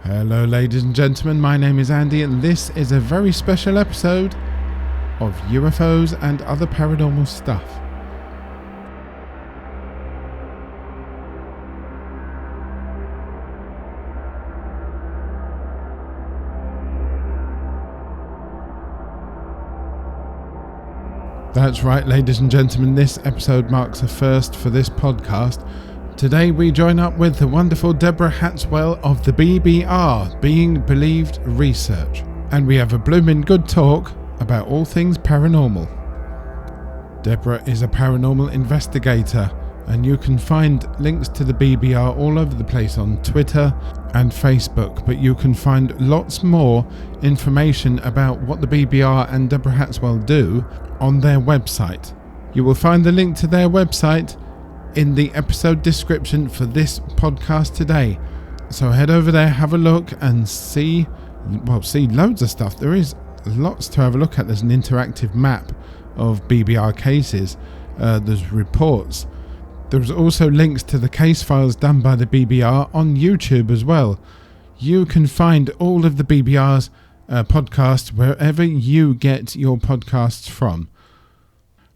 Hello ladies and gentlemen, my name is Andy and this is a very special episode of UFOs and other paranormal stuff. That's right ladies and gentlemen, this episode marks a first for this podcast. Today we join up with the wonderful Deborah Hatswell of the BBR, Being Believed Research, and we have a bloomin' good talk about all things paranormal. Deborah is a paranormal investigator, and you can find links to the BBR all over the place on Twitter and Facebook, but you can find lots more information about what the BBR and Deborah Hatswell do on their website. You will find the link to their website in the episode description for this podcast today. So head over there, have a look and see loads of stuff. There is lots to have a look at. There's an interactive map of BBR cases. There's reports. There's also links to the case files done by the BBR on YouTube as well. You can find all of the BBR's podcasts wherever you get your podcasts from.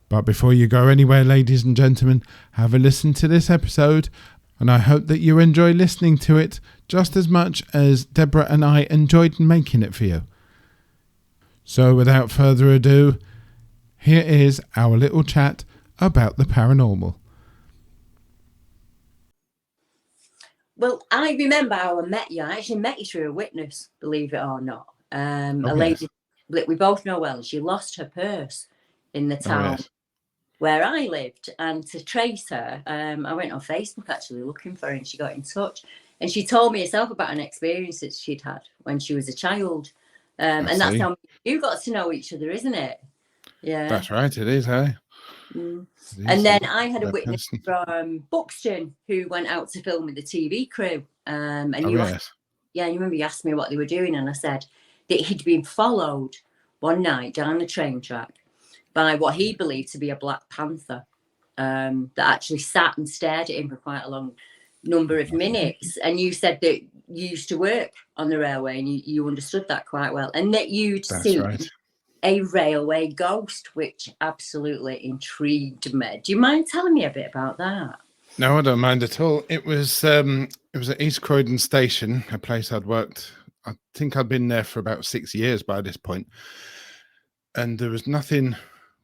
But before you go anywhere, ladies and gentlemen, have a listen to this episode, and I hope that you enjoy listening to it just as much as Deborah and I enjoyed making it for you. So without further ado, here is our little chat about the paranormal. Well, I remember how I met you. I actually met you through a witness, believe it or not. A yes. lady we both know well. She lost her purse in the town where I lived, and to trace her, I went on Facebook actually looking for her, and she got in touch, and she told me herself about an experience that she'd had when she was a child, and that's how you got to know each other, isn't it? Yeah, that's right. It is, hey. And then I had a witness from Buxton who went out to film with the TV crew, and you remember you asked me what they were doing, and I said that he'd been followed one night down the train track by what he believed to be a black panther that actually sat and stared at him for quite a long number of minutes. And you said that you used to work on the railway and you understood that quite well, and that you'd seen a railway ghost, which absolutely intrigued me. Do you mind telling me a bit about that? No, I don't mind at all. It was at East Croydon Station, a place I'd worked. I think I'd been there for about 6 years by this point, and there was nothing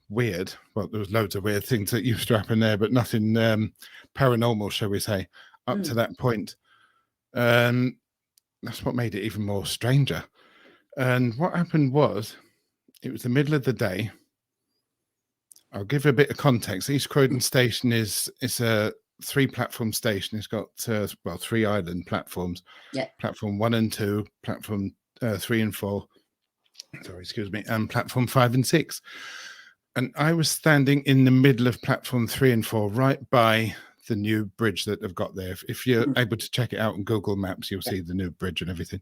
weird. Well, there was loads of weird things that used to happen there, but nothing paranormal, shall we say, up to that point. That's what made it even more stranger. And what happened was, it was the middle of the day. I'll give you a bit of context. East Croydon Station is a 3-platform station. It's got 3 island platforms. Yeah. Platform 1 and 2, platform 3 and 4. And platform 5 and 6. And I was standing in the middle of platform 3 and 4, right by the new bridge that they've got there. If you're able to check it out on Google Maps, you'll see the new bridge and everything.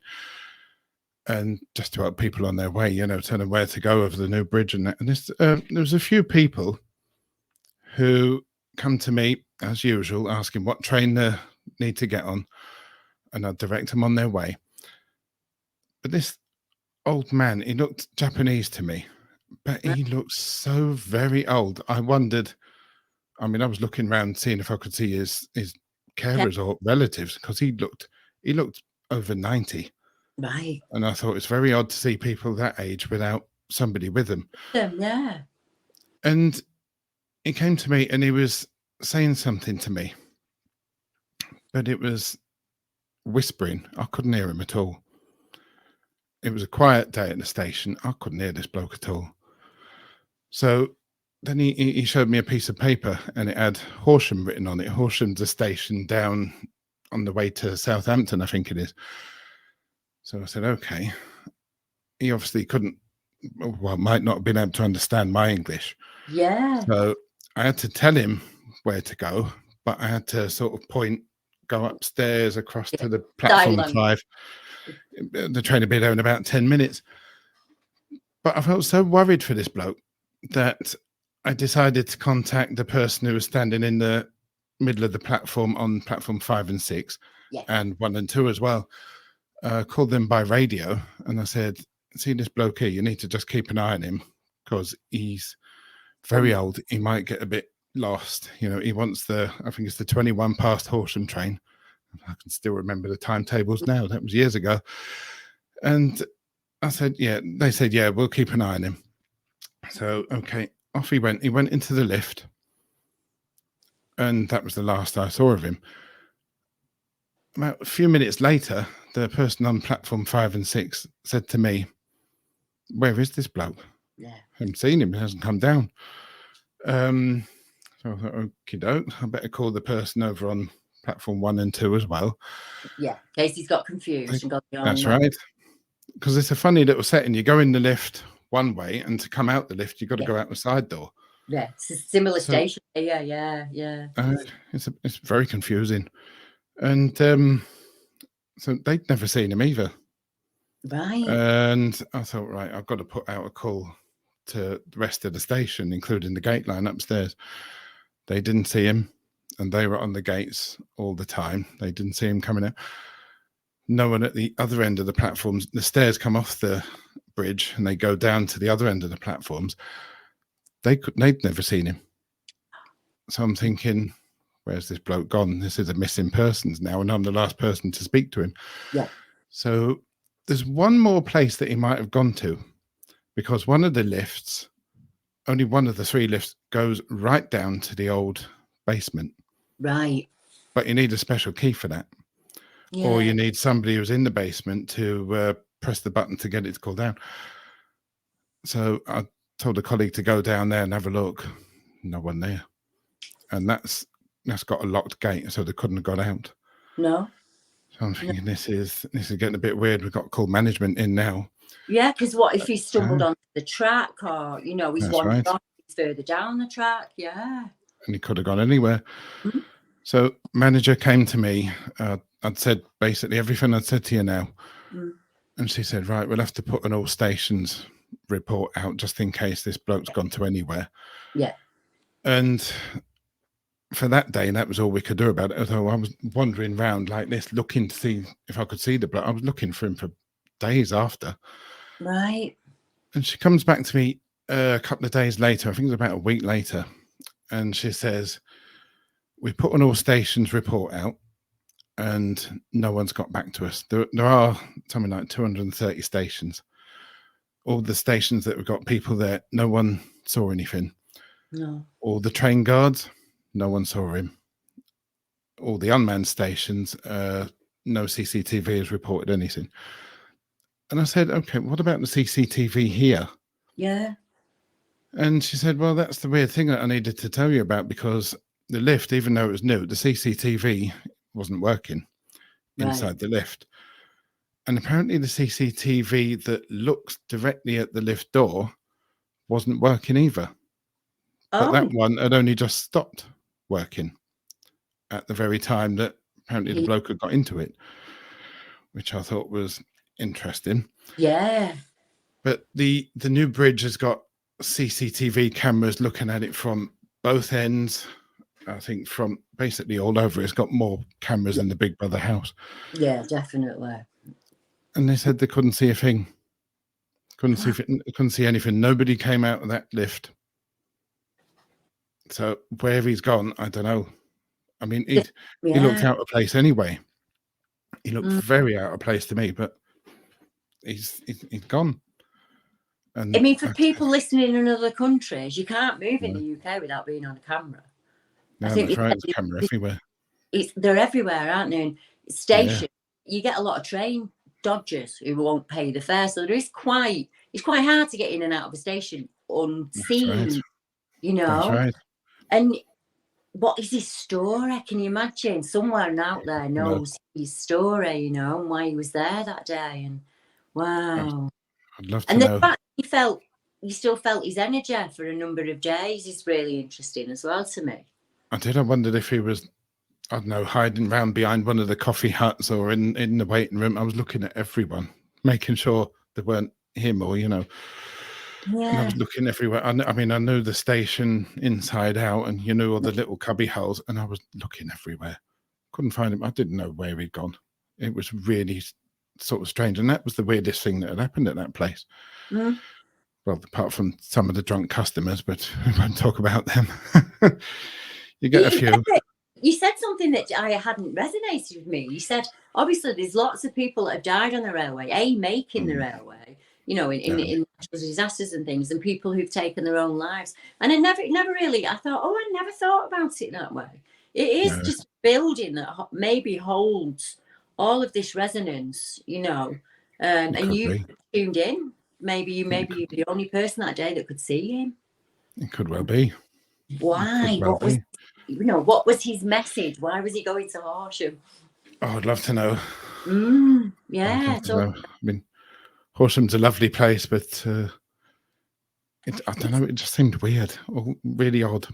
And just to help people on their way, tell them where to go over the new bridge and that. And there was a few people who come to me, as usual, asking what train they need to get on, and I'd direct them on their way. But this old man, he looked Japanese to me, but he looked so very old. I wondered, I was looking around seeing if I could see his carers or relatives, because he looked over 90. Right. And I thought it's very odd to see people that age without somebody with them. Yeah. And he came to me and he was saying something to me, but it was whispering. I couldn't hear him at all. It was a quiet day at the station. I couldn't hear this bloke at all. So then he showed me a piece of paper, and it had Horsham written on it. Horsham's a station down on the way to Southampton, I think it is. So I said, okay. He obviously might not have been able to understand my English. Yeah. So I had to tell him where to go, but I had to sort of go upstairs across to the platform 5. The train would be there in about 10 minutes. But I felt so worried for this bloke that I decided to contact the person who was standing in the middle of the platform on platform 5 and 6, and 1 and 2 as well. called them by radio, and I said, see this bloke here, you need to just keep an eye on him because he's very old. He might get a bit lost. He wants I think it's the 21 past Horsham train. I can still remember the timetables now. That was years ago. And I said, yeah, they said, yeah, we'll keep an eye on him. So, okay, off he went. He went into the lift. And that was the last I saw of him. About a few minutes later, the person on platform 5 and 6 said to me, where is this bloke? Yeah. I haven't seen him. He hasn't come down. So I thought, okie doke, I better call the person over on platform 1 and 2 as well. Yeah, in case he's got confused and got the That's right. Because it's a funny little setting. You go in the lift one way, and to come out the lift, you've got to go out the side door. Yeah, it's a similar station. Yeah. It's very confusing. And so they'd never seen him either. Right. And I thought, right, I've got to put out a call to the rest of the station, including the gate line upstairs. They didn't see him, and they were on the gates all the time. They didn't see him coming out. No one at the other end of the platforms. The stairs come off the bridge, and they go down to the other end of the platforms. They'd never seen him. So I'm thinking, where's this bloke gone? This is a missing persons now, and I'm the last person to speak to him. Yeah. So there's one more place that he might have gone to, because one of the lifts, only one of the 3 lifts, goes right down to the old basement. Right. But you need a special key for that. Yeah. Or you need somebody who's in the basement to press the button to get it to go down. So I told a colleague to go down there and have a look. No one there. And that's got a locked gate, so they couldn't have got out. No. So I'm thinking, this is getting a bit weird. We've got to call management in now. Yeah, because what if he stumbled onto the track, or he's wandered off further down the track? Yeah. And he could have gone anywhere. Mm-hmm. So manager came to me. I'd said basically everything I'd said to you now. Mm. And she said, right, we'll have to put an all stations report out just in case this bloke's gone to anywhere. Yeah. And for that day, that was all we could do about it. Although I was wandering around like this, looking to see if I could see the bloke. I was looking for him for days after. Right. And she comes back to me a couple of days later. I think it was about a week later. And she says, we put an all stations report out and no one's got back to us. There are something like 230 stations. All the stations that have got people there, no one saw anything. No. All the train guards, no one saw him. All the unmanned stations, no CCTV has reported anything. And I said, okay, what about the CCTV here? Yeah. And she said, well, that's the weird thing that I needed to tell you about, because the lift, even though it was new, the CCTV wasn't working inside the lift. And apparently the CCTV that looks directly at the lift door wasn't working either. But that one had only just stopped working at the very time that apparently the bloke had got into it, which I thought was interesting. Yeah. But the new bridge has got CCTV cameras looking at it from both ends. I think from basically all over. It's got more cameras than the Big Brother house. Yeah, definitely. And they said they couldn't see a thing. Couldn't see anything. Nobody came out of that lift. So where he's gone, I don't know. I mean, he looked out of place anyway. He looked very out of place to me, but he's gone. And I mean, for people listening in other countries, you can't move in the UK without being on a camera. No, I think that's right. There's a camera everywhere. They're everywhere, aren't they? Station. Yeah. You get a lot of train dodgers who won't pay the fare, so it's quite hard to get in and out of a station unseen. Right. You know. That's right. And what is his story? Can you imagine? Someone out there knows his story, you know, and why he was there that day. And wow. I'd love to know. And the fact you still felt his energy for a number of days is really interesting as well to me. I did. I wondered if he was, I don't know, hiding around behind one of the coffee huts or in the waiting room. I was looking at everyone, making sure they weren't him or, you know. Yeah. And I was looking everywhere. I mean, I knew the station inside out, and you knew all the little cubby holes, and I was looking everywhere. Couldn't find him. I didn't know where he'd gone. It was really sort of strange. And that was the weirdest thing that had happened at that place. Mm. Well, apart from some of the drunk customers, but we won't talk about them. You get a few. You said something that I hadn't resonated with me. You said, obviously, there's lots of people that have died on the railway, making the railway, in natural disasters and things, and people who've taken their own lives. And I never really, I thought, I never thought about it that way. It is just a building that maybe holds all of this resonance, and you tuned in. Maybe you're the only person that day that could see him. It could well be. Why? What was his message? Why was he going to Horsham? Oh, I'd love to know. Yeah. I mean, Horsham's a lovely place, but I don't know. It just seemed weird or really odd.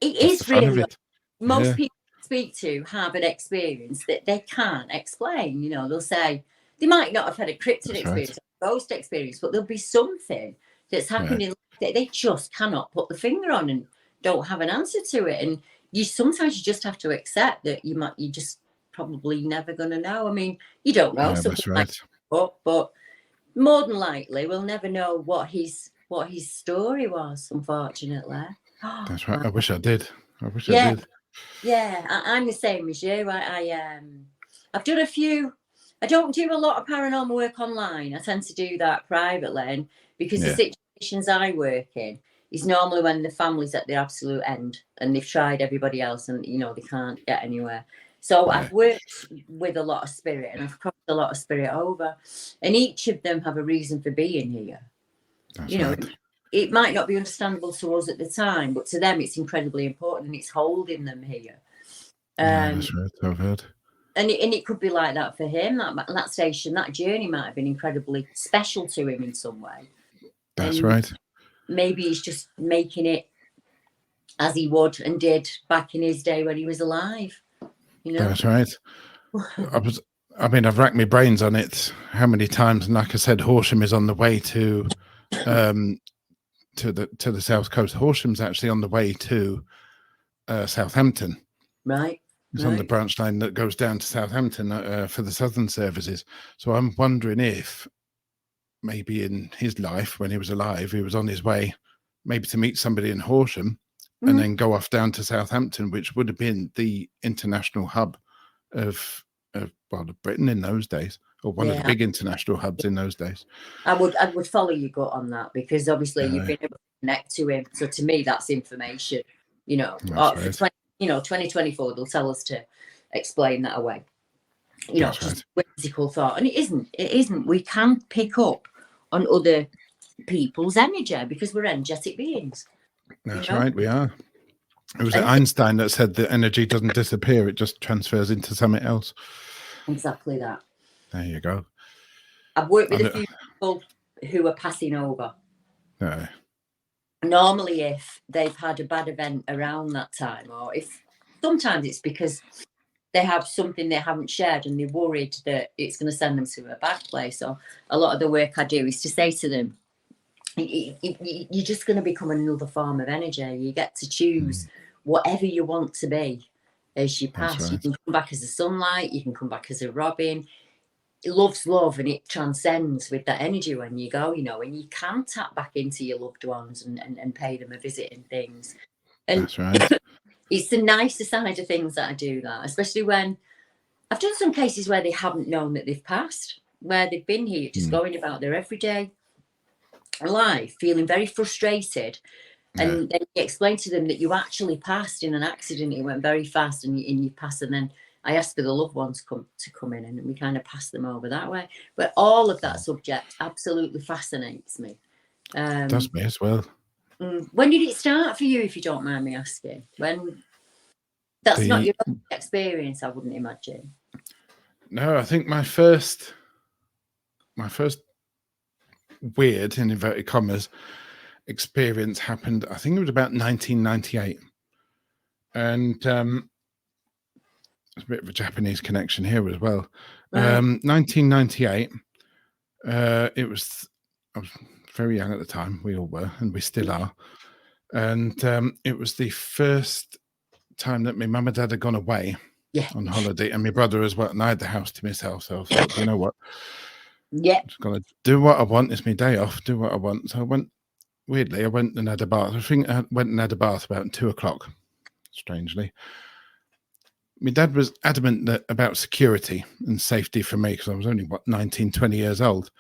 It is really odd. Most people I speak to have an experience that they can't explain. They'll say they might not have had a cryptid experience, a ghost experience, but there'll be something that's happening that they just cannot put the finger on and don't have an answer to it. And sometimes you just have to accept that you're just probably never going to know. I mean, you don't know. That's right. But more than likely, we'll never know what his story was, unfortunately. That's right. I wish I did. I did. Yeah, I'm the same as you. I've done a few. I don't do a lot of paranormal work online. I tend to do that privately, because the situations I work in is normally when the family's at their absolute end and they've tried everybody else and they can't get anywhere. So I've worked with a lot of spirit and I've crossed a lot of spirit over, and each of them have a reason for being here. That's right. It might not be understandable to us at the time, but to them it's incredibly important and it's holding them here. That's right. I've heard. And it could be like that for him. That station, that journey might have been incredibly special to him in some way. That's right. Maybe he's just making it as he would and did back in his day when he was alive. That's right. I've racked my brains on it. How many times? And like I said, Horsham is on the way to the south coast. Horsham's actually on the way to Southampton. Right. It's on the branch line that goes down to Southampton for the southern services. So I'm wondering if maybe in his life, when he was alive, he was on his way maybe to meet somebody in Horsham and then go off down to Southampton, which would have been the international hub of Britain in those days, or one of the big international hubs in those days. I would follow your gut on that, because obviously you've been able to connect to him. So to me, that's information. 2024 they'll tell us to explain that away. Just whimsical thought, and it isn't. We can pick up on other people's energy because we're energetic beings. That's right, we are. It was Einstein that said that energy doesn't disappear, it just transfers into something else. Exactly that. There you go. I've worked with a few people who are passing over. No. Normally, if they've had a bad event around that time, or if sometimes it's because they have something they haven't shared and they're worried that it's going to send them to a bad place. So a lot of the work I do is to say to them, you're just going to become another form of energy. You get to choose whatever you want to be as you pass. Right. You can come back as a sunlight, you can come back as a robin. Love's love, and it transcends with that energy when you go, and you can tap back into your loved ones and pay them a visit and things. And that's right. It's the nicer side of things that I do that, especially when I've done some cases where they haven't known that they've passed, where they've been here just going about their everyday life, feeling very frustrated. And then you explain to them that you actually passed in an accident. It went very fast and you passed. And then I asked for the loved ones to come in and we kind of pass them over that way. But all of that subject absolutely fascinates me. Does me as well. When did it start for you, if you don't mind me asking? When that's not your own experience, I wouldn't imagine. No, I think my first weird, in inverted commas, experience happened, I think it was about 1998. And there's a bit of a Japanese connection here as well. 1998, I was very young at the time. We all were, and we still are. And it was the first time that my mum and dad had gone away. on holiday, and my brother as well, and I had the house to myself. So I thought, you know what? Yeah. I'm just gonna do what I want. It's my day off. Do what I want. So I went. Weirdly, I went and had a bath. I think I went and had a bath about 2:00. Strangely, my dad was adamant about security and safety for me because I was only 19, 20 years old.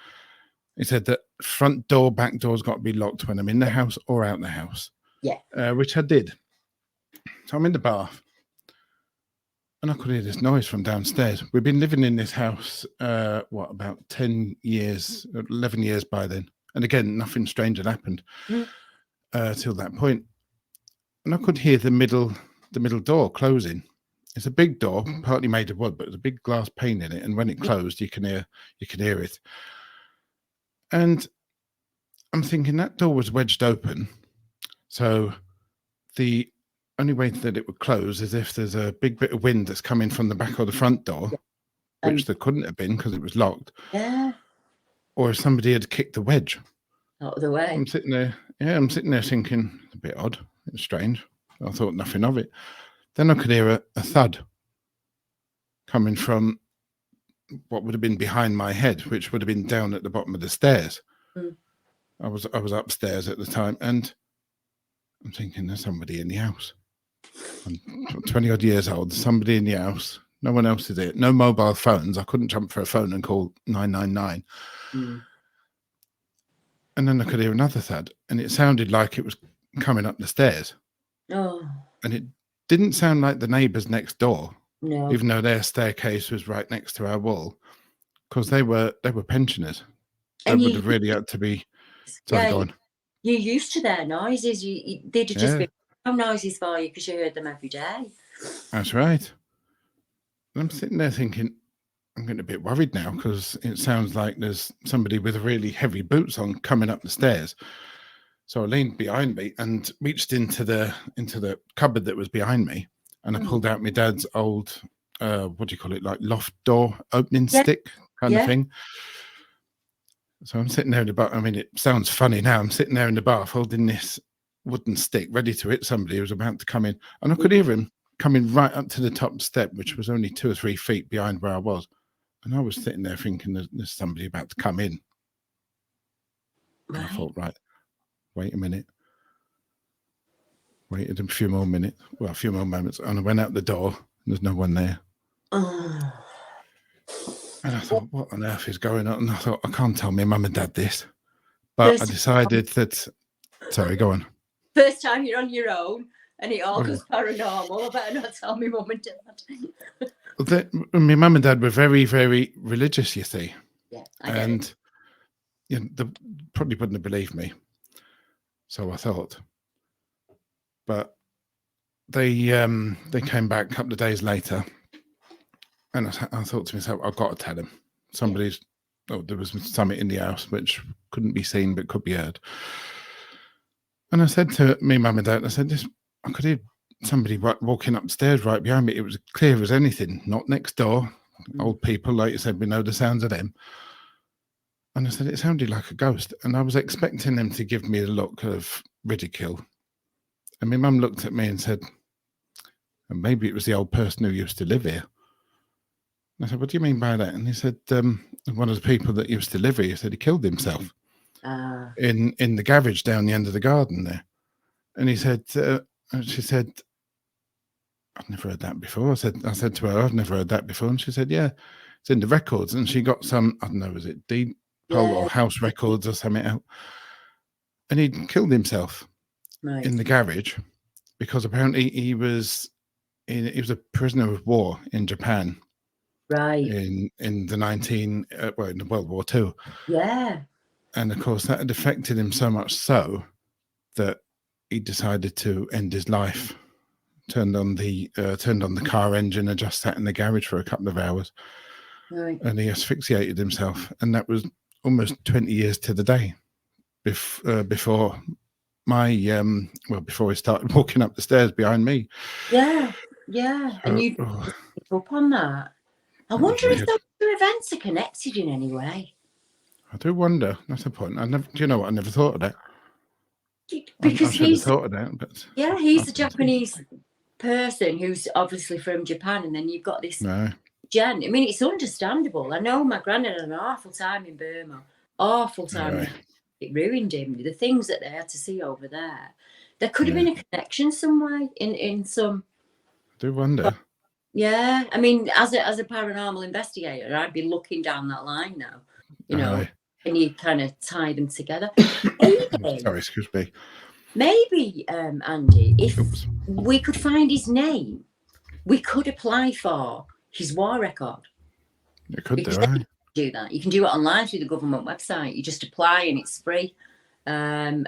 He said that front door, back door's got to be locked when I'm in the house or out the house. Yeah. Which I did. So I'm in the bath, and I could hear this noise from downstairs. We've been living in this house, about 10 years, 11 years by then. And again, nothing strange had happened till that point. And I could hear the middle door closing. It's a big door, partly made of wood, but there's a big glass pane in it. And when it closed, you can hear it. And I'm thinking that door was wedged open. So the only way that it would close is if there's a big bit of wind that's coming from the back or the front door, which there couldn't have been because it was locked. Yeah. Or if somebody had kicked the wedge out of the way. I'm sitting there thinking, a bit odd. It's strange. I thought nothing of it. Then I could hear a thud coming from what would have been behind my head, which would have been down at the bottom of the stairs. I was upstairs at the time, and I'm thinking there's somebody in the house. I'm 20 odd years old. There's somebody in the house. No one else is there. No mobile phones. I couldn't jump for a phone and call 999. And then I could hear another thud, and it sounded like it was coming up the stairs. Oh. And it didn't sound like the neighbours next door. No. Even though their staircase was right next to our wall, because they were pensioners. They would have really had to be. Sorry, go on. You're used to their noises. They'd have just been noises for you because you heard them every day. That's right. And I'm sitting there thinking, I'm getting a bit worried now because it sounds like there's somebody with really heavy boots on coming up the stairs. So I leaned behind me and reached into the cupboard that was behind me, and I pulled out my dad's old, what do you call it, like loft door opening stick kind of thing. So I'm sitting there in the bath. I mean, it sounds funny now. I'm sitting there in the bath holding this wooden stick ready to hit somebody who was about to come in. And I could hear him coming right up to the top step, which was only 2 or 3 feet behind where I was. And I was sitting there thinking there's somebody about to come in. And I thought, right, wait a minute. Waited a few more moments. And I went out the door. And there's no one there. And I thought, what on earth is going on? And I thought, I can't tell my mum and dad this. But I decided that... Sorry, go on. First time you're on your own and it all goes paranormal. I better not tell my mum and dad. My mum and dad were very, very religious, you see. Yeah, they probably wouldn't have believed me. So I thought. But they came back a couple of days later. And I thought to myself, I've got to tell him. There was something in the house which couldn't be seen but could be heard. And I said to me, mum and dad, I could hear somebody walking upstairs right behind me. It was clear as anything, not next door. Old people, like you said, we know the sounds of them. And I said, it sounded like a ghost. And I was expecting them to give me a look of ridicule. And my mum looked at me and said, maybe it was the old person who used to live here. I said, what do you mean by that? And he said, one of the people that used to live here, he said he killed himself in the garage down the end of the garden there. And he said, she said, I've never heard that before. I said to her, I've never heard that before. And she said, yeah, it's in the records. And she got some, I don't know, was it deed poll or house records or something out. And he'd killed himself in the garage because apparently he was a prisoner of war in Japan. Right. In the in World War II. Yeah. And of course that had affected him so much so that he decided to end his life. Turned on the car engine and just sat in the garage for a couple of hours. Right. And he asphyxiated himself. And that was almost 20 years to the day before my before he started walking up the stairs behind me. Yeah. And you picked up on that. I wonder if those two events are connected in any way. I do wonder. That's the point. I never thought of that. Because I should have thought of that. But he's a Japanese person who's obviously from Japan, and then you've got this Jen. I mean, it's understandable. I know my granddad had an awful time in Burma. Awful time. It ruined him. The things that they had to see over there. There could have been a connection somewhere in some. I do wonder. Yeah, I mean, as a paranormal investigator, I'd be looking down that line now, you know, and you kind of tie them together. Sorry, excuse me. Maybe, Andy, if we could find his name, we could apply for his war record. You could do that. You can do it online through the government website. You just apply and it's free. And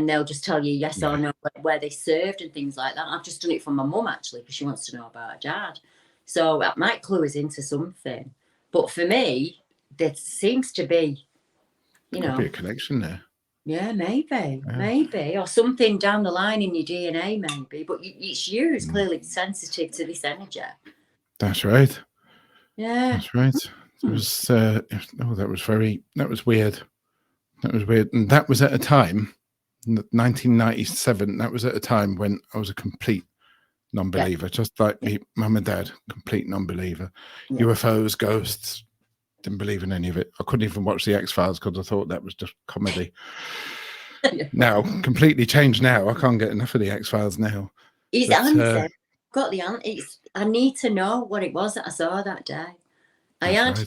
they'll just tell you yes or no where they served and things like that. I've just done it for my mum, actually, because she wants to know about her dad. So that might clue us into something. But for me, there seems to be, Could be a connection there. Yeah, maybe. Or something down the line in your DNA, maybe. But it's you who's clearly sensitive to this energy. That's right. Yeah. That's right. It was, that was weird. That was weird. And that was at a time, 1997, that was at a time when I was a complete non-believer, just like me, mum and dad, complete non-believer. UFOs, ghosts, didn't believe in any of it. I couldn't even watch the X-Files because I thought that was just comedy. Now, completely changed now. I can't get enough of the X-Files now. His answer, got the answer. I need to know what it was that I saw that day. I had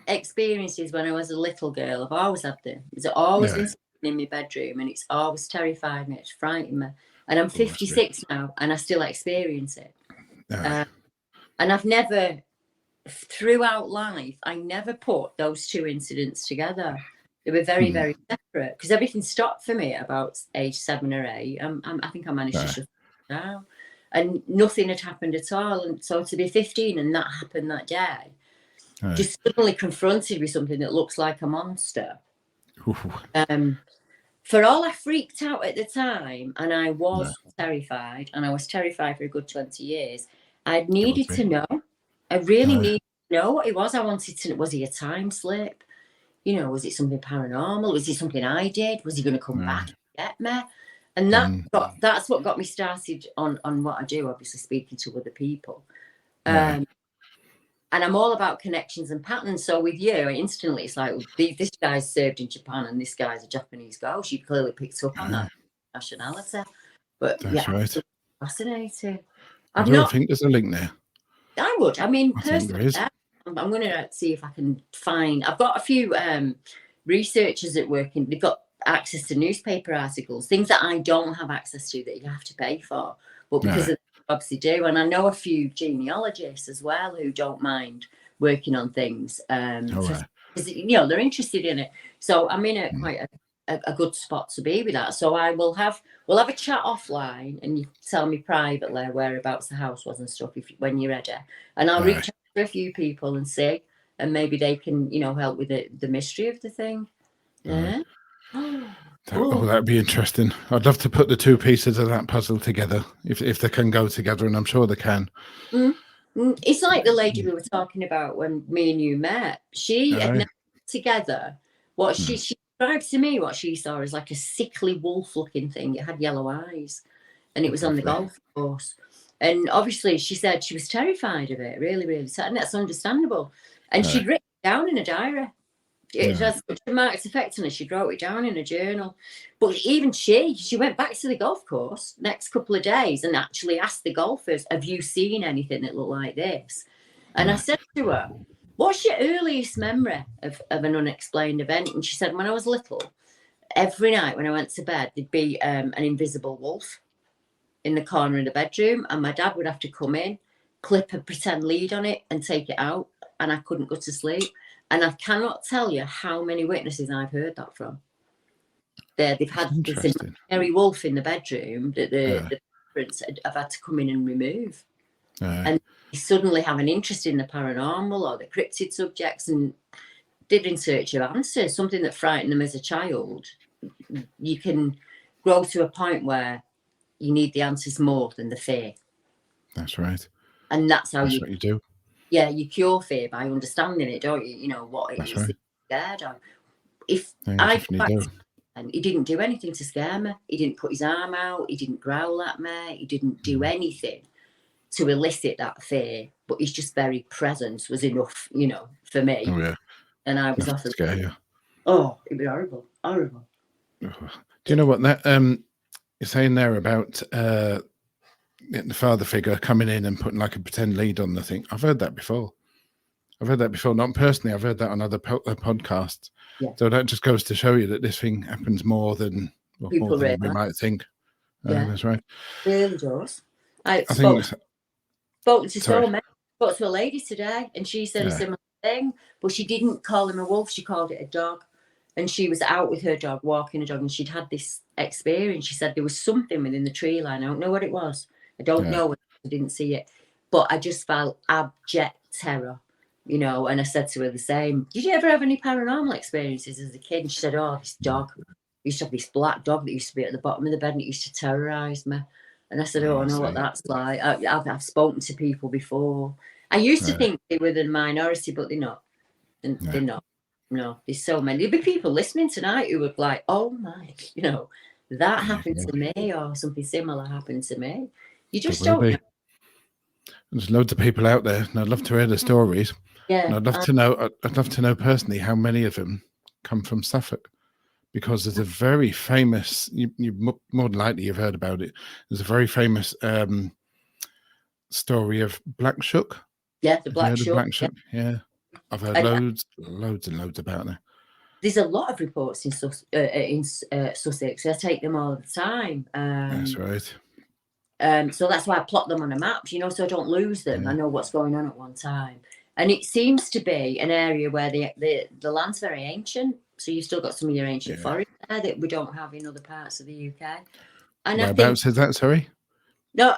experiences when I was a little girl. I've always had them. It's always been in my bedroom, and it's always terrified me. It's frightened me. And I'm 56 now, and I still experience it. And I've never, throughout life, I never put those two incidents together. They were very, very separate, because everything stopped for me at about age 7 or 8. I think I managed to shut it down, and nothing had happened at all. And so to be 15 and that happened that day, just suddenly confronted with something that looks like a monster. For all I freaked out at the time, and I was terrified, and I was terrified for a good 20 years, I needed to know. I really needed to know what it was. I wanted to know, was he a time slip? You know, was it something paranormal? Was it something I did? Was he going to come back and get me? And that's what got me started on what I do, obviously speaking to other people. And I'm all about connections and patterns. So with you, instantly it's like, this guy's served in Japan and this guy's a Japanese ghost. You clearly picked up on that nationality. But that's fascinating. I don't think there's a link there. I would. I mean, personally, I'm going to see if I can find. I've got a few researchers at work, and they've got access to newspaper articles, things that I don't have access to that you have to pay for. But because of obviously do, and I know a few genealogists as well who don't mind working on things because they're interested in it. So I'm in quite a good spot to be with that. So we'll have a chat offline, and you tell me privately whereabouts the house was and stuff when you're ready, and I'll reach out to a few people and see, and maybe they can help with the mystery of the thing. That'd be interesting. I'd love to put the two pieces of that puzzle together, if they can go together, and I'm sure they can. It's like the lady we were talking about when me and you met. She had never together. What she described to me, what she saw is like a sickly wolf-looking thing. It had yellow eyes, and it was on the golf course. And obviously, she said she was terrified of it. Really, really sad, and that's understandable. And she'd written it down in a diary. It has such a marked effect on her. She wrote it down in a journal. But even she went back to the golf course next couple of days and actually asked the golfers, have you seen anything that looked like this? And I said to her, what's your earliest memory of an unexplained event? And she said, when I was little, every night when I went to bed, there'd be an invisible wolf in the corner of the bedroom, and my dad would have to come in, clip a pretend lead on it and take it out, and I couldn't go to sleep. And I cannot tell you how many witnesses I've heard that from. They've had this scary wolf in the bedroom that the parents have had to come in and remove. And they suddenly have an interest in the paranormal or the cryptid subjects, and did in search of answers, something that frightened them as a child. You can grow to a point where you need the answers more than the fear. That's right. And that's what you do. Yeah, you cure fear by understanding it, don't you? You know what it is that you're scared of. If I and he didn't do anything to scare me. He didn't put his arm out. He didn't growl at me. He didn't do anything. to elicit that fear, but his just very presence was enough, you know, for me. Oh yeah. And I was off. Scare you. Oh, it'd be horrible. Do you know what that you're saying there about the father figure coming in and putting like a pretend lead on the thing? I've heard that before. Not personally. I've heard that on other podcasts. Yeah. So that just goes to show you that this thing happens more than we might think. Yeah, that's right. It really does. I think spoke to a lady today, and she said a similar thing, but she didn't call him a wolf. She called it a dog. And she was out with her dog, walking a dog, and she'd had this experience. She said there was something within the tree line. I don't know what it was. I don't know. I didn't see it. But I just felt abject terror, you know. And I said to her the same. Did you ever have any paranormal experiences as a kid? And she said, oh, this dog. I used to have this black dog that used to be at the bottom of the bed, and it used to terrorise me. And I said, oh, I know what that's like. I've spoken to people before. I used to think they were the minority, but they're not. They're not. No, there's so many. There'll be people listening tonight who are like, oh my, you know, that happened to me, or something similar happened to me. You just don't know. There's loads of people out there, and I'd love to hear the stories. Yeah. And I'd love to know personally how many of them come from Suffolk, because there's a very famous, you more than likely you've heard about it. There's a very famous story of Black Shuck. Yeah, the Black Shuck. Yeah. I've heard loads and loads about it. There's a lot of reports in Sussex. I take them all the time. That's right. So that's why I plot them on a map, you know, so I don't lose them. I know what's going on at one time. And it seems to be an area where the land's very ancient. So you've still got some of your ancient forest there that we don't have in other parts of the UK. And whereabouts is that, sorry? No,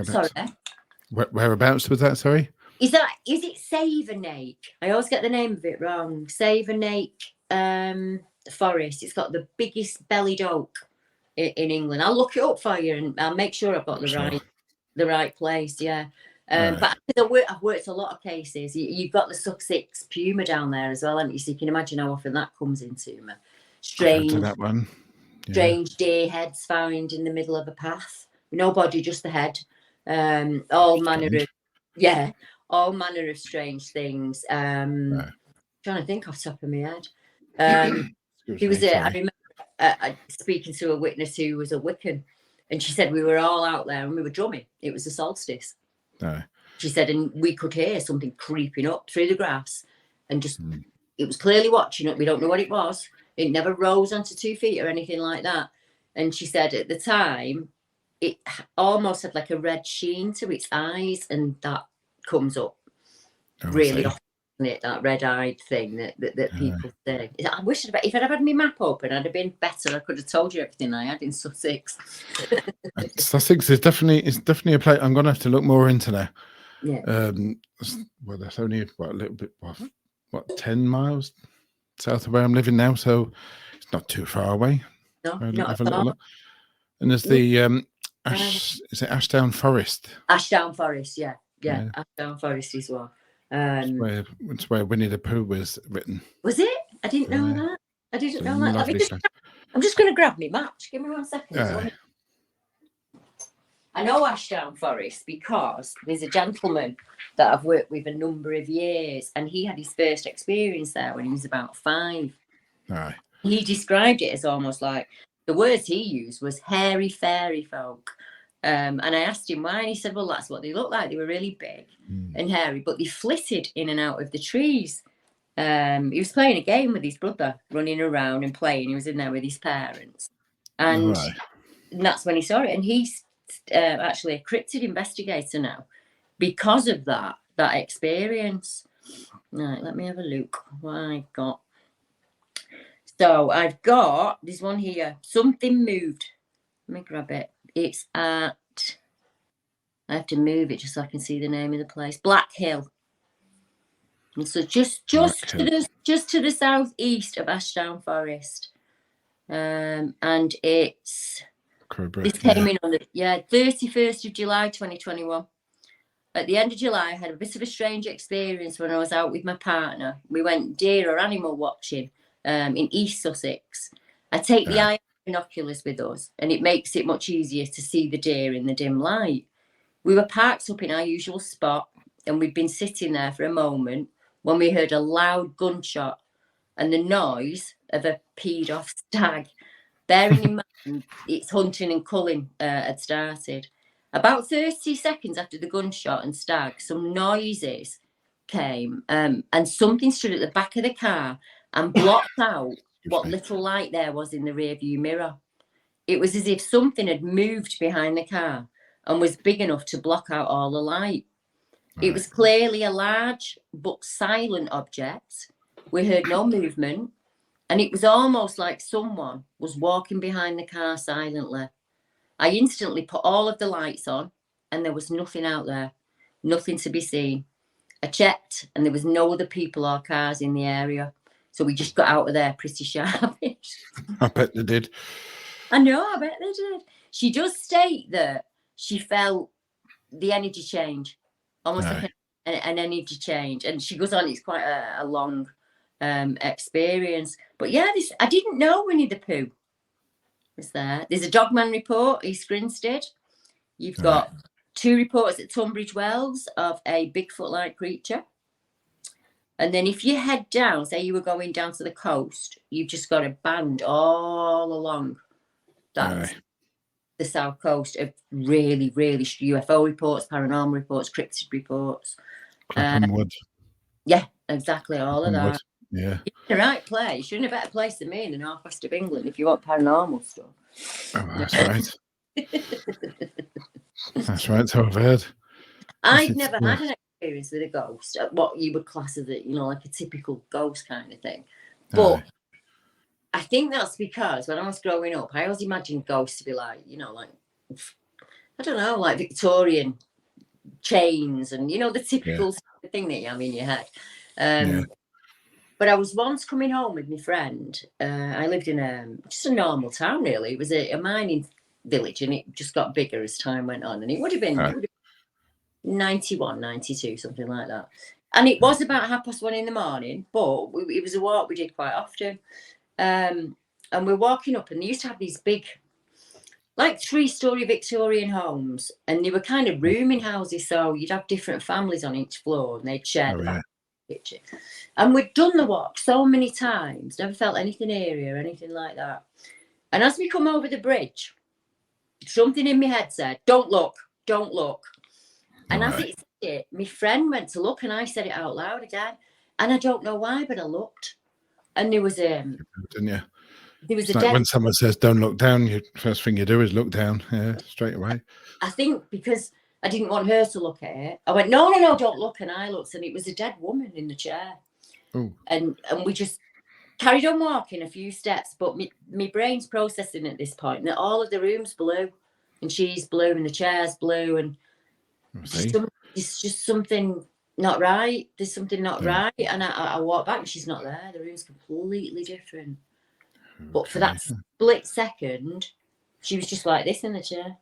sorry. Whereabouts was that, sorry? Is it Savernake? I always get the name of it wrong. Savernake Forest. It's got the biggest bellied oak in England. I'll look it up for you, and I'll make sure I've got the right place. Yeah. But I've worked a lot of cases. You've got the Sussex puma down there as well, and so you can imagine how often that comes into me. Strange deer heads found in the middle of a path. No body, just the head. All manner of strange things. Trying to think off the top of my head. I remember speaking to a witness who was a Wiccan, and she said we were all out there and we were drumming. It was the solstice. She said, and we could hear something creeping up through the grass, and just it was clearly watching it. We don't know what it was. It never rose onto 2 feet or anything like that. And she said at the time, it almost had like a red sheen to its eyes, and that comes up really often, that red-eyed thing that people say. I wish if I'd have had my map open, I'd have been better. I could have told you everything I had in Sussex. Sussex is definitely a place. I'm going to have to look more into there. Yeah. Well, that's only a little bit, 10 miles south of where I'm living now, so it's not too far away. No, not at all. And there's the is it Ashdown Forest? Ashdown Forest, yeah. Ashdown Forest as well. It's where Winnie the Pooh was written. Was it? I didn't know that. I didn't know that. I'm just going to grab me map. Give me 1 second. I know Ashdown Forest because there's a gentleman that I've worked with a number of years, and he had his first experience there when he was about 5. Right. He described it as almost like, the words he used was hairy fairy folk. And I asked him why, and he said, well, that's what they look like. They were really big and hairy, but they flitted in and out of the trees. He was playing a game with his brother, running around and playing. He was in there with his parents. And that's when he saw it. And he's actually a cryptid investigator now because of that experience. Right, let me have a look what I've got. So I've got this one here. Something moved. Let me grab it. It's at, I have to move it just so I can see the name of the place. Black Hill. And so just to the southeast of Ashdown Forest. And it's this came in on the 31st of July 2021. At the end of July, I had a bit of a strange experience when I was out with my partner. We went deer or animal watching in East Sussex. I take the eye binoculars with us, and it makes it much easier to see the deer in the dim light. We were parked up in our usual spot, and we'd been sitting there for a moment when we heard a loud gunshot and the noise of a peed off stag. Bearing in mind, it's hunting and culling had started. About 30 seconds after the gunshot and stag, some noises came, and something stood at the back of the car and blocked out what little light there was in the rearview mirror. It was as if something had moved behind the car and was big enough to block out all the light. Right. It was clearly a large but silent object. We heard no movement, and it was almost like someone was walking behind the car silently. I instantly put all of the lights on, and there was nothing out there, nothing to be seen. I checked, and there was no other people or cars in the area. So we just got out of there pretty sharpish. I bet they did. I know, I bet they did. She does state that she felt the energy change, almost like an energy change. And she goes on, it's quite a long experience. But yeah, I didn't know Winnie the Pooh was there. There's a dogman report, East Grinstead. You've got 2 reports at Tunbridge Wells of a Bigfoot-like creature. And then if you head down, say you were going down to the coast, you've just got a band all along that's the south coast of really, really UFO reports, paranormal reports, cryptid reports. Clapham Wood. Yeah, exactly, all of that. Yeah. You're in the right place. You're in a better place than me in the northwest of England if you want paranormal stuff. Oh, that's right. That's right, so I've heard. I've never had an experience with a ghost, what you would class as like a typical ghost kind of thing. But I think that's because when I was growing up, I always imagined ghosts to be like, like, I don't know, like Victorian chains and, the typical thing that you have in your head. But I was once coming home with my friend. I lived in just a normal town, really. It was a mining village, and it just got bigger as time went on. And it would have been 91, 92, something like that. And it was about 1:30 in the morning, but it was a walk we did quite often. And we're walking up, and they used to have these big, like 3-story Victorian homes, and they were kind of rooming houses, so you'd have different families on each floor, and they'd share the back kitchen. And we'd done the walk so many times, never felt anything eerie or anything like that. And as we come over the bridge, something in my head said, "Don't look, don't look." And as it said it, my friend went to look, and I said it out loud again. And I don't know why, but I looked. And there was didn't you? There was it's like when someone says don't look down, the first thing you do is look down, straight away. I think because I didn't want her to look at it, I went, no, don't look. And I looked, and it was a dead woman in the chair. Ooh. And we just carried on walking a few steps, but my brain's processing at this point that all of the room's blue, and she's blue, and the chair's blue, and it's just something not right. There's something not right. And I walk back, and she's not there. The room's completely different. But for that split second, she was just like this in the chair.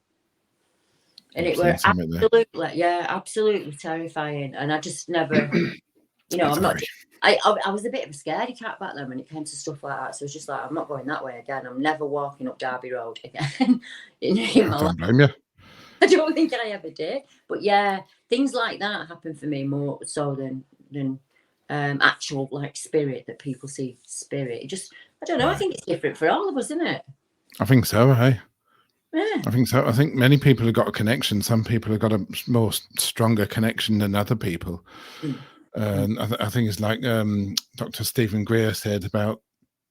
And it was absolutely terrifying. And I just never, I'm not, I was a bit of a scaredy cat back then when it came to stuff like that. So I was just like, I'm not going that way again. I'm never walking up Derby Road again in my life. Blame you. I don't think I ever did. But yeah, things like that happen for me more so than actual like spirit, that people see spirit. It just, I don't know. I think it's different for all of us, isn't it? I think so. Hey. Yeah. I think so. I think many people have got a connection. Some people have got a more stronger connection than other people. And I think it's like Dr. Stephen Greer said about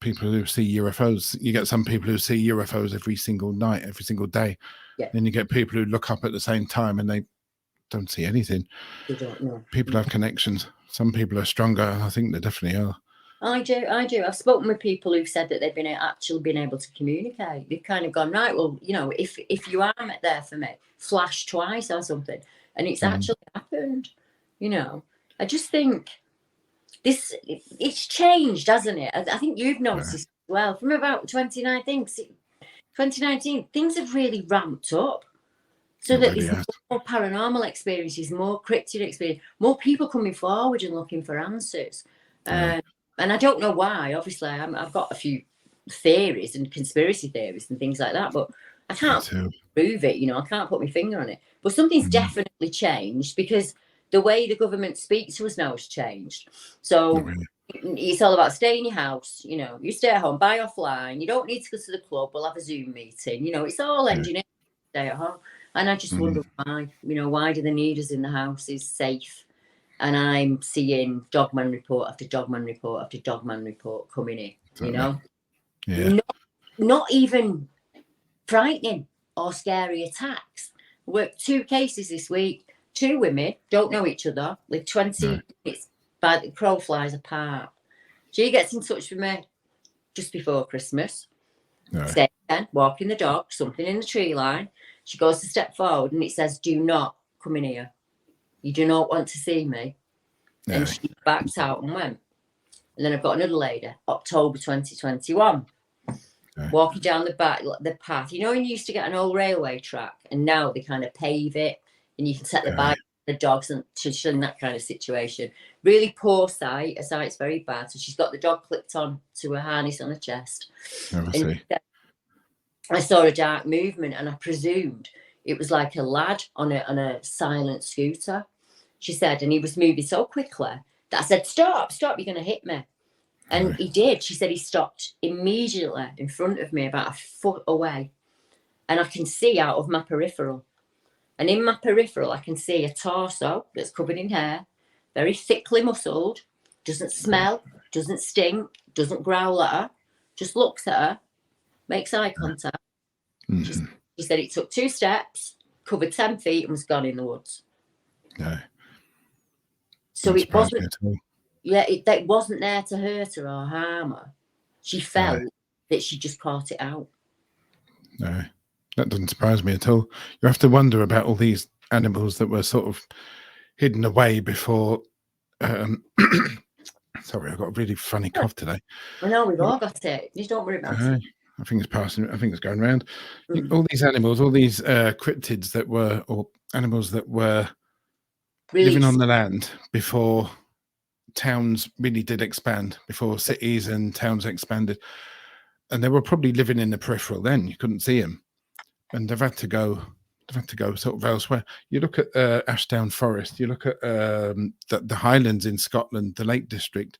people who see UFOs. You get some people who see UFOs every single night, every single day. Yeah. Then you get people who look up at the same time and they don't see anything. They don't know. People have connections. Some people are stronger. I think they definitely are. I do. I've spoken with people who've said that they've actually been able to communicate. They've kind of gone, right, well, if you are there for me, flash twice or something. And it's actually happened, I just think it's changed, hasn't it? I think you've noticed as well. From about 2019, things have really ramped up. So that there's more paranormal experiences, more cryptid experience, more people coming forward and looking for answers. And I don't know why. Obviously, I've got a few theories and conspiracy theories and things like that. But I can't prove it, I can't put my finger on it. But something's definitely changed, because the way the government speaks to us now has changed. So it's all about stay in your house, you stay at home, buy offline, you don't need to go to the club, we'll have a Zoom meeting, it's all engineered to stay at home. And I just wonder why, why do they need us in the house? Is safe. And I'm seeing dogman report after dogman report after dogman report coming in, not even frightening or scary attacks. Worked 2 cases this week, 2 women, don't know each other, live 20 minutes by the crow flies apart. She gets in touch with me just before Christmas. Stay again, walking the dog, something in the tree line. She goes to step forward and it says, do not come in here. You do not want to see me. And she backed out and went. And then I've got another lady, October 2021. Walking down the path. You used to get an old railway track, and now they kind of pave it, and you can set the bike, the dogs, and that kind of situation. Really poor sight. Her sight's very bad. So she's got the dog clipped on to her harness on her chest. I saw a dark movement, and I presumed it was like a lad on a silent scooter. She said, and he was moving so quickly that I said, stop, you're going to hit me. And he did. She said he stopped immediately in front of me, about a foot away. And I can see out of my peripheral. And in my peripheral, I can see a torso that's covered in hair, very thickly muscled, doesn't smell, doesn't stink, doesn't growl at her, just looks at her, makes eye contact. She said it took 2 steps, covered 10 feet and was gone in the woods. So it wasn't... it wasn't there to hurt her or harm her. She felt that she just caught it out. No, that doesn't surprise me at all. You have to wonder about all these animals that were sort of hidden away before. Sorry, I've got a really funny cough today. I know, we've all got it. Just don't worry about it. I think it's passing. I think it's going around. All these animals, all these cryptids that were, or animals that were living on the land before towns really did expand, before cities and towns expanded, and they were probably living in the peripheral then. You couldn't see them, and they've had to go sort of elsewhere. You look at Ashdown Forest, you look at the Highlands in Scotland, the Lake District,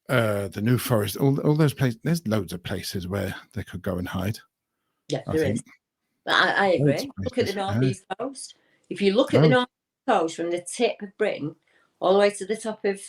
the New Forest, all those places. There's loads of places where they could go and hide. Yeah, there is. I agree. Look at the northeast coast. If you look at the north coast from the tip of Britain all the way to the top of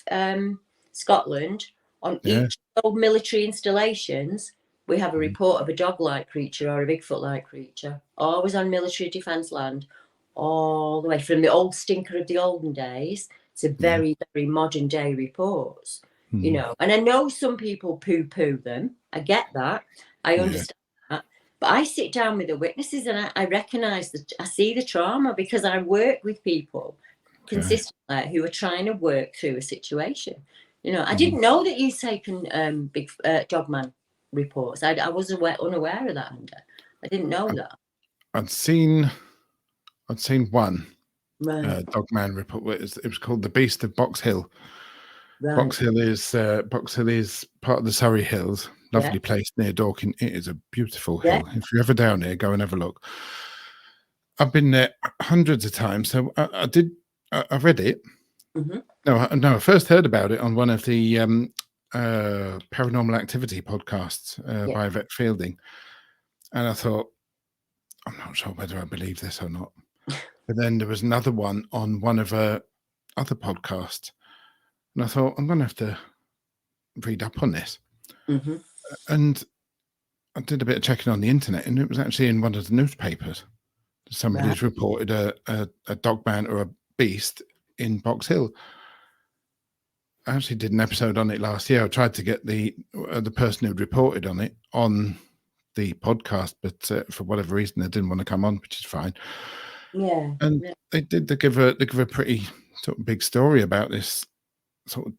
Scotland, on each old military installations, we have a report of a dog-like creature or a Bigfoot-like creature, always on military defence land, all the way from the old stinker of the olden days to very, very modern day reports. And I know some people poo-poo them. I get that. I understand that. But I sit down with the witnesses and I recognise that I see the trauma, because I work with people consistently who are trying to work through a situation. I didn't know that you'd taken big dogman reports. I was unaware of that, Andy. I didn't know that. I'd seen one dogman report. It was called The Beast of Box Hill. Box Hill is part of the Surrey Hills. Lovely place near Dorking. It is a beautiful hill. If you're ever down there, go and have a look. I've been there hundreds of times, so I read it. No, I first heard about it on one of the Paranormal Activity podcasts by Vet Fielding, and I thought, I'm not sure whether I believe this or not. But then there was another one on one of her other podcasts, and I thought, I'm going to have to read up on this. And I did a bit of checking on the internet, and it was actually in one of the newspapers. Somebody's reported a dogman or a beast in Box Hill. I actually did an episode on it last year. I tried to get the person who'd reported on it on the podcast, but for whatever reason they didn't want to come on, which is fine. And they give a pretty sort of big story about this sort of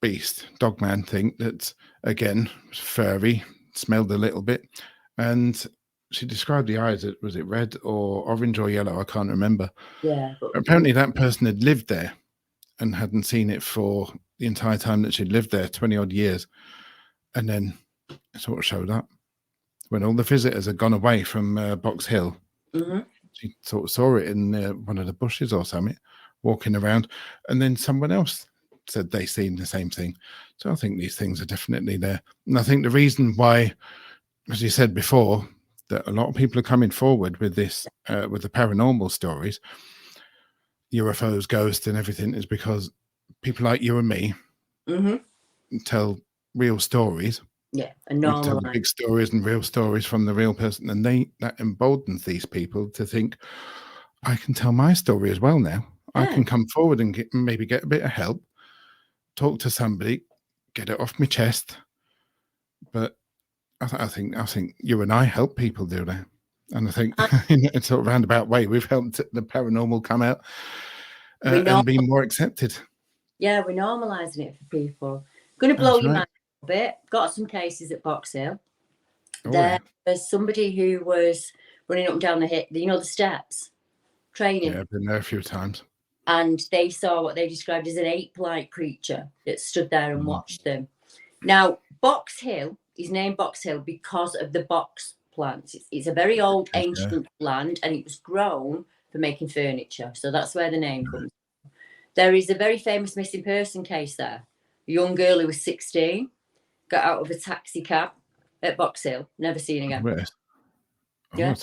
beast dogman thing that again was furry, smelled a little bit, and she described the eyes. Was it red or orange or yellow? I can't remember. But apparently that person had lived there and hadn't seen it for the entire time that she'd lived there, 20 odd years. And then it sort of showed up. when all the visitors had gone away from Box Hill, she sort of saw it in one of the bushes or something, walking around, and then someone else said they seen the same thing. So I think these things are definitely there. And I think the reason why, as you said before, that a lot of people are coming forward with this, with the paranormal stories, UFOs, ghosts, and everything, is because people like you and me tell real stories. Yeah, and normal. We tell the big stories and real stories from the real person, and that emboldens these people to think, I can tell my story as well now. Yeah. I can come forward and maybe get a bit of help, talk to somebody, get it off my chest. But I think you and I help people do that. And I think in a sort of roundabout way, we've helped the paranormal come out and be more accepted. Yeah, we're normalising it for people. Going to blow your mind a bit. Got some cases at Box Hill. There was somebody who was running up and down the steps, training. Yeah, I've been there a few times. And they saw what they described as an ape-like creature that stood there and watched them. Now, Box Hill is named Box Hill because of the box plants. It's a very old, ancient land, and it was grown for making furniture. So that's where the name comes. There is a very famous missing person case there. A young girl who was 16 got out of a taxi cab at Box Hill, never seen again. Yeah,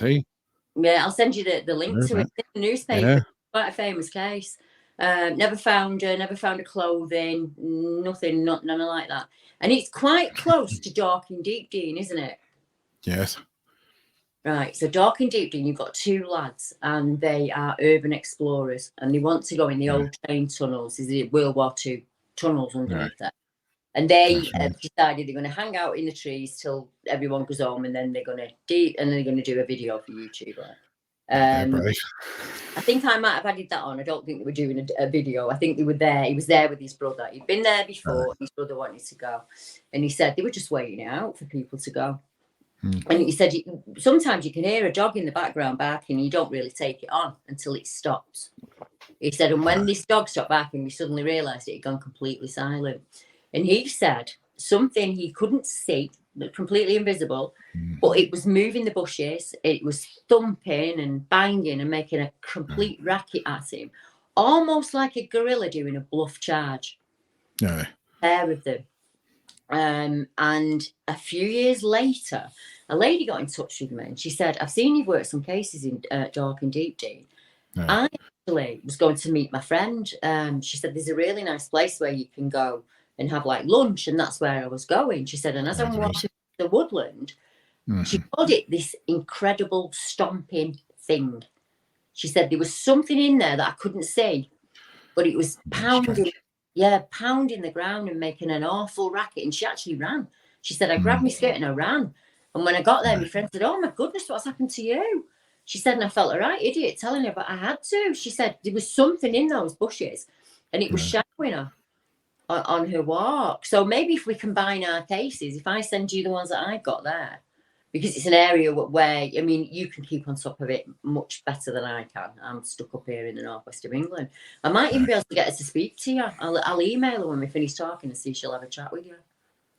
I'll send you the link to it. It's in the newspaper. Yeah. Quite a famous case. Never found her, never found her clothing, nothing, none like that. And it's quite close to Dorking Deep Dean, isn't it? Yes. Right, so Dorking Deep Dean, you've got two lads, and they are urban explorers, and they want to go in the old train tunnels. Is it World War II tunnels underneath there? And they have decided they're going to hang out in the trees till everyone goes home, and then they're going to do a video for YouTube. I think I might have added that on. I don't think they were doing a video. I think they were there. He was there with his brother. He'd been there before. His brother wanted to go, and he said they were just waiting out for people to go. And he said sometimes you can hear a dog in the background barking, and you don't really take it on until it stops. He said, and when this dog stopped barking, we suddenly realised it had gone completely silent. And he said something he couldn't see, completely invisible, but it was moving the bushes. It was thumping and banging and making a complete racket at him, almost like a gorilla doing a bluff charge. Pair of them. And a few years later, a lady got in touch with me, and she said, I've seen you've worked some cases in Dorking Deep Dean. I actually was going to meet my friend. She said, there's a really nice place where you can go and have like lunch, and that's where I was going. She said, and as I'm walking the woodland, she called it this incredible stomping thing. She said there was something in there that I couldn't see, but it was pounding the ground and making an awful racket. And she actually ran. She said, I grabbed my skirt and I ran. And when I got there, my friend said, oh my goodness, what's happened to you? She said, and I felt a right idiot telling her, but I had to. She said there was something in those bushes, and it was shadowing her on her walk. So maybe if we combine our cases, if I send you the ones that I've got there, because it's an area where, I mean, you can keep on top of it much better than I can. I'm stuck up here in the northwest of England. I might even be able to get her to speak to you. I'll email her when we finish talking and see if she'll have a chat with you.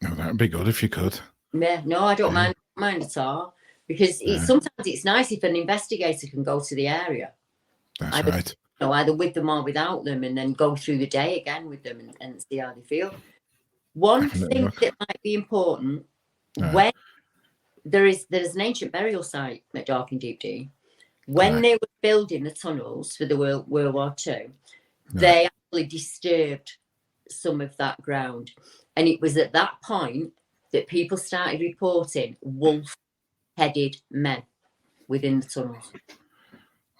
Oh, that would be good if you could. Yeah, no, I don't mind at all. Because sometimes it's nice if an investigator can go to the area. That's right. Either with them or without them, and then go through the day again with them and see how they feel. One thing that might be important, when there's an ancient burial site at Dorking Deep Dean. When they were building the tunnels for the World War II, they actually disturbed some of that ground. And it was at that point that people started reporting wolf-headed men within the tunnels.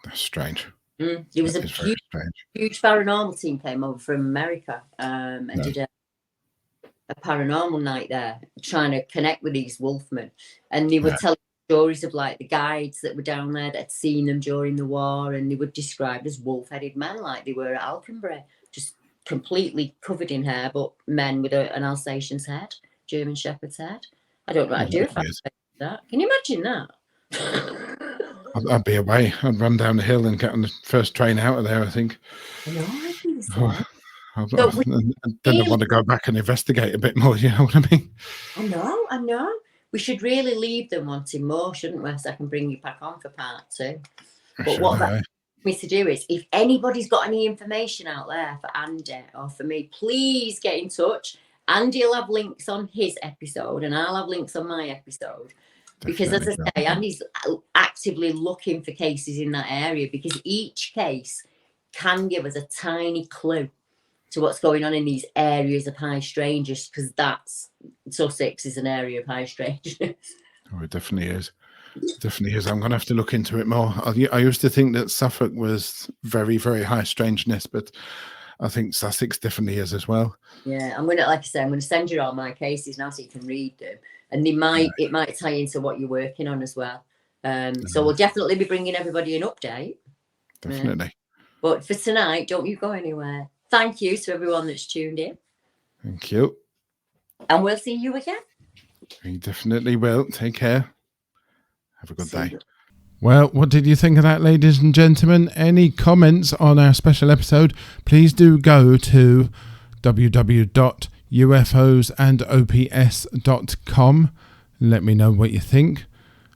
That's strange. There was a huge paranormal team came over from America and did a paranormal night there, trying to connect with these wolfmen. And they were telling stories of like the guides that were down there that had seen them during the war, and they were described as wolf-headed men, like they were at Alconbury, just completely covered in hair, but men with an Alsatian's head, German Shepherd's head. I don't know what I'd do if I did that. Can you imagine that? I'd be away. I'd run down the hill and get on the first train out of there, I think. I think so. Then I want to go back and investigate a bit more, you know what I mean? I know. we should really leave them wanting more, shouldn't we? So I can bring you back on for part 2. But sure, what that me to do is, if anybody's got any information out there for Andy or for me, please get in touch. Andy will have links on his episode and I'll have links on my episode. Because as I say, Andy's actively looking for cases in that area, because each case can give us a tiny clue to what's going on in these areas of high strangeness, because that's Sussex is an area of high strangeness. Oh, it definitely is. It definitely is. I'm going to have to look into it more. I used to think that Suffolk was very, very high strangeness, but I think Sussex definitely is as well. Yeah, I'm going to send you all my cases now so you can read them, and it might tie into what you're working on as well. So we'll definitely be bringing everybody an update. Definitely. But for tonight, don't you go anywhere. Thank you to everyone that's tuned in. Thank you. And we'll see you again. We definitely will. Take care. Have a good day. Well, what did you think of that, ladies and gentlemen? Any comments on our special episode, please do go to www.ufosandops.com. Let me know what you think.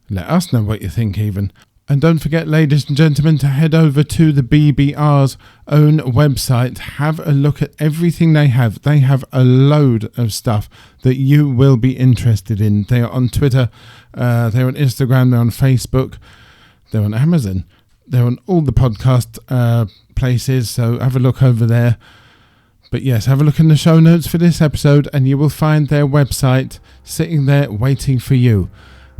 Let us know what you think even. And don't forget, ladies and gentlemen, to head over to the BBR's own website. Have a look at everything they have. They have a load of stuff that you will be interested in. They are on Twitter, they're on Instagram, they're on Facebook, they're on Amazon. They're on all the podcast places, so have a look over there. But yes, have a look in the show notes for this episode and you will find their website sitting there waiting for you.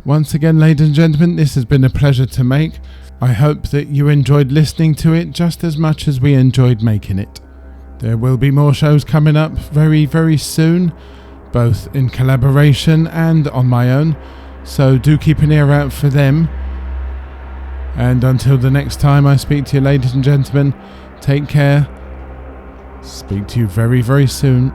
Once again, ladies and gentlemen, this has been a pleasure to make. I hope that you enjoyed listening to it just as much as we enjoyed making it. There will be more shows coming up very, very soon, both in collaboration and on my own, so do keep an ear out for them. And until the next time I speak to you, ladies and gentlemen, take care. Speak to you very, very soon.